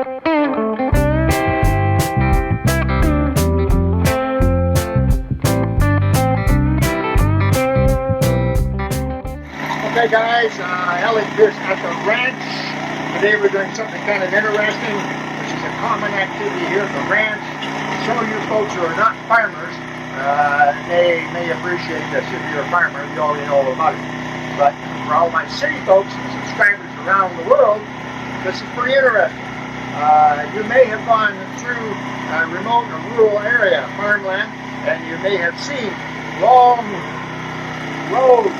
Okay guys, Alec Peirce at the ranch. Today we're doing something kind of interesting, which is a common activity here at the ranch. Some of you folks who are not farmers, they may appreciate this. If you're a farmer, you already know all about it. But for all my city folks and subscribers around the world, this is pretty interesting. You may have gone through a remote or rural area, farmland, and you may have seen long rows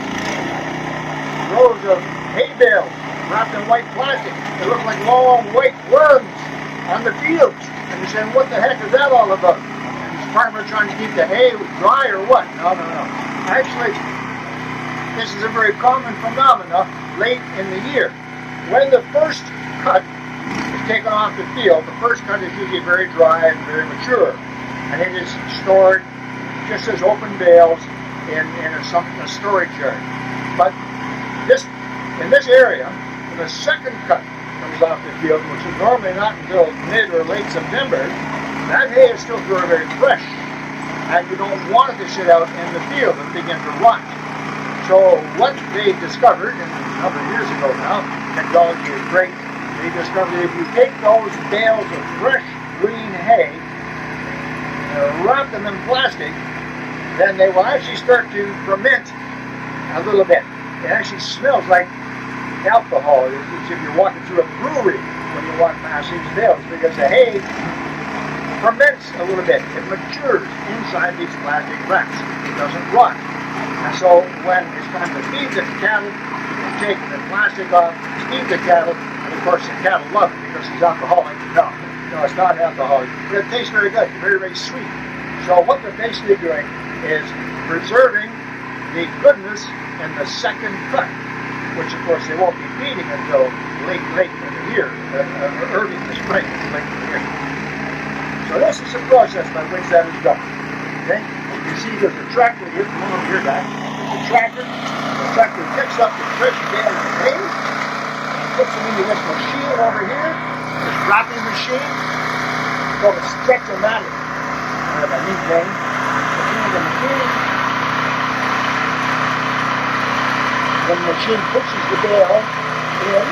of hay bales wrapped in white plastic. They look like long white worms on the fields. And you're saying, what the heck is that all about? And is the farmer trying to keep the hay dry or what? No. Actually, this is a very common phenomenon late in the year. When the first cut is taken off the field, the first cut is usually very dry and very mature. And it is stored just as open bales in a storage yard. But in this area, when the second cut comes off the field, which is normally not until mid or late September, that hay is still very, very fresh. And you don't want it to sit out in the field and begin to rot. So what they discovered, a number of years ago now, technology is great, they discovered if you take those bales of fresh green hay, wrap them in plastic, then they will actually start to ferment a little bit. It actually smells like alcohol. It's if you're walking through a brewery when you walk past these bales, because the hay ferments a little bit. It matures inside these plastic wraps. It doesn't rot. And so when it's time to feed the cattle, you can take the plastic off, feed the cattle, and of course the cattle love it because it's alcoholic. No, it's not alcoholic. But it tastes very good, very, very sweet. So what they're basically doing is preserving the goodness in the second cut, which of course they won't be feeding until late in the year, early in the spring, late in the year. So this is the process by which that is done. Okay? You see there's a tractor here, come over here guys. There's a tractor, and the tractor picks up the fresh bales of hay and puts them into this machine over here, this wrapping machine. It's called a stretch-o-matic. Kind of a neat thing. The machine pushes the bale in,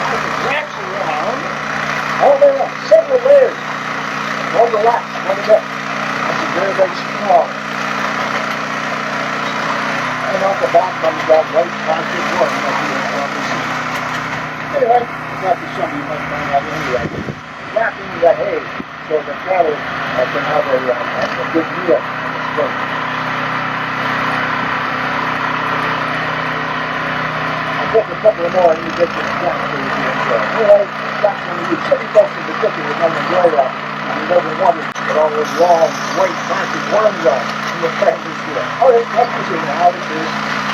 as it wraps around, all the way up, several layers, overlaps one another. That's very, very strong. And off the back comes that white plastic worm that you can probably see. Anyway, that is something you might find out anyway. Wrapping the hay so the cattle can have a good meal in the spring. Take a couple more and you get to the camp so you can enjoy. Anyway, that's when you city folks in particular don't enjoy that. And you never wonder what all those long, white, plastic worms are in the family field. Alright, that's the thing. How this is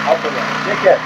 out the way. Take care.